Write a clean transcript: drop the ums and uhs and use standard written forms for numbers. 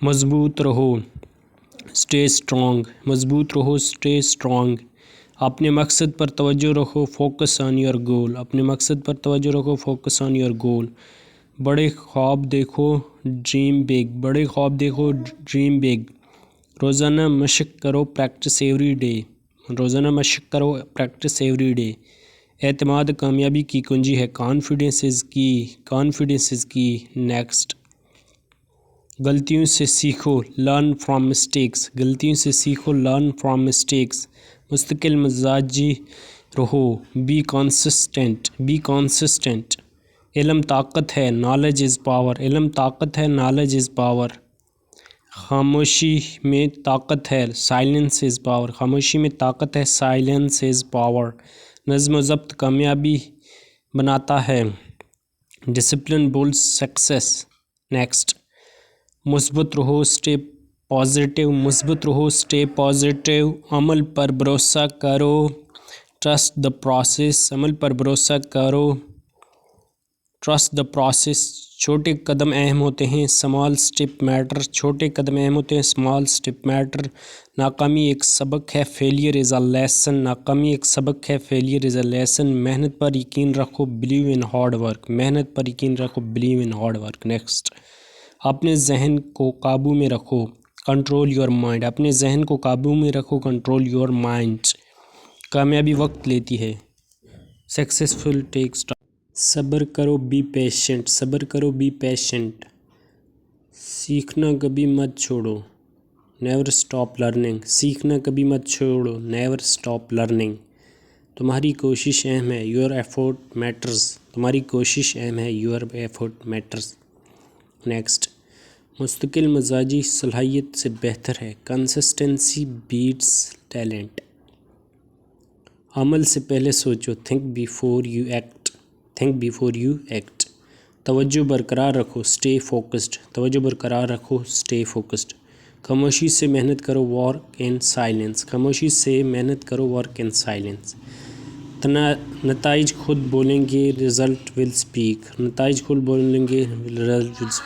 मजबूत रहो, stay strong, मजबूत रहो, स्टे स्ट्रॉन्ग। अपने मकसद पर तवज्जो रखो, फोकस ऑन योर गोल, अपने मकसद पर तवज्जो रखो, फोकस ऑन योर गोल। बड़े ख्वाब देखो, ड्रीम बिग, बड़े ख्वाब देखो, ड्रीम बिग। रोज़ाना मशक करो, प्रैक्टिस एवरी डे, रोज़ाना मशक करो, प्रैक्टिस एवरी डे। एतमाद कामयाबी की कुंजी है, कॉन्फिडेंस इज़ की, कॉन्फिडेंस इज़ की। नेक्स्ट, गलतियों से सीखो, लर्न फ्रॉम मिस्टेक्स, गलतियों से सीखो, लर्न फ्रॉम मिस्टेक्स। मुस्तकिल मजाजी रहो, बी कंसिस्टेंट, बी कंसिस्टेंट। इल्म ताकत है, नॉलेज इज़ पावर, इल्म ताकत है, नॉलेज इज़ पावर। खामोशी में ताकत है, साइलेंस इज़ पावर, खामोशी में ताकत है, साइलेंस इज़ पावर। नज़्म व ज़ब्त कामयाबी बनाता है, डिसिप्लिन बिल्ड्स सक्सेस। नेक्स्ट, मुस्बत रहो, स्टे पॉजिटिव, मुस्बत रहो, स्टे पॉजिटिव। अमल पर भरोसा करो, ट्रस्ट द प्रोसेस, अमल पर भरोसा करो, ट्रस्ट द प्रोसेस। छोटे कदम अहम होते हैं, स्मॉल स्टेप मैटर, छोटे कदम अहम होते हैं, स्मॉल स्टेप मैटर। नाकामी एक सबक है, फेलियर इज़ अ लेसन, नाकामी एक सबक है, फेलियर इज़ अ लेसन। मेहनत पर यकीन रखो, बिलीव इन हार्ड वर्क, मेहनत पर यकीन रखो, believe in hard work. Next, अपने जहन को काबू में रखो, कंट्रोल योर माइंड, अपने जहन को काबू में रखो, कंट्रोल योर माइंड। कामयाबी वक्त लेती है, सक्सेसफुल टेक्स टाइम। सब्र करो, बी पेशेंट, सब्र करो, बी पेशेंट। सीखना कभी मत छोड़ो, नेवर स्टॉप लर्निंग, सीखना कभी मत छोड़ो, नेवर स्टॉप लर्निंग। तुम्हारी कोशिश अहम है, योर एफर्ट मैटर्स, तुम्हारी कोशिश अहम है, योर एफर्ट मैटर्स। नेक्स्ट, मुस्तकिल मजाजी सलाहियत से बेहतर है, कंसिस्टेंसी बीट्स टैलेंट। अमल से पहले सोचो, think before you act, think before you act. तवज्जो बरकरार रखो, स्टे फोकस्ड, तवज्जो बरकरार रखो, स्टे फोकस्ड। खामोशी से मेहनत करो, वर्क इन साइलेंस, खामोशी से मेहनत करो, वर्क इन साइलेंस। नताइज खुद बोलेंगे, रिजल्ट विल स्पीक, नताइज खुद बोलेंगे, रिजल्ट विल स्पीक।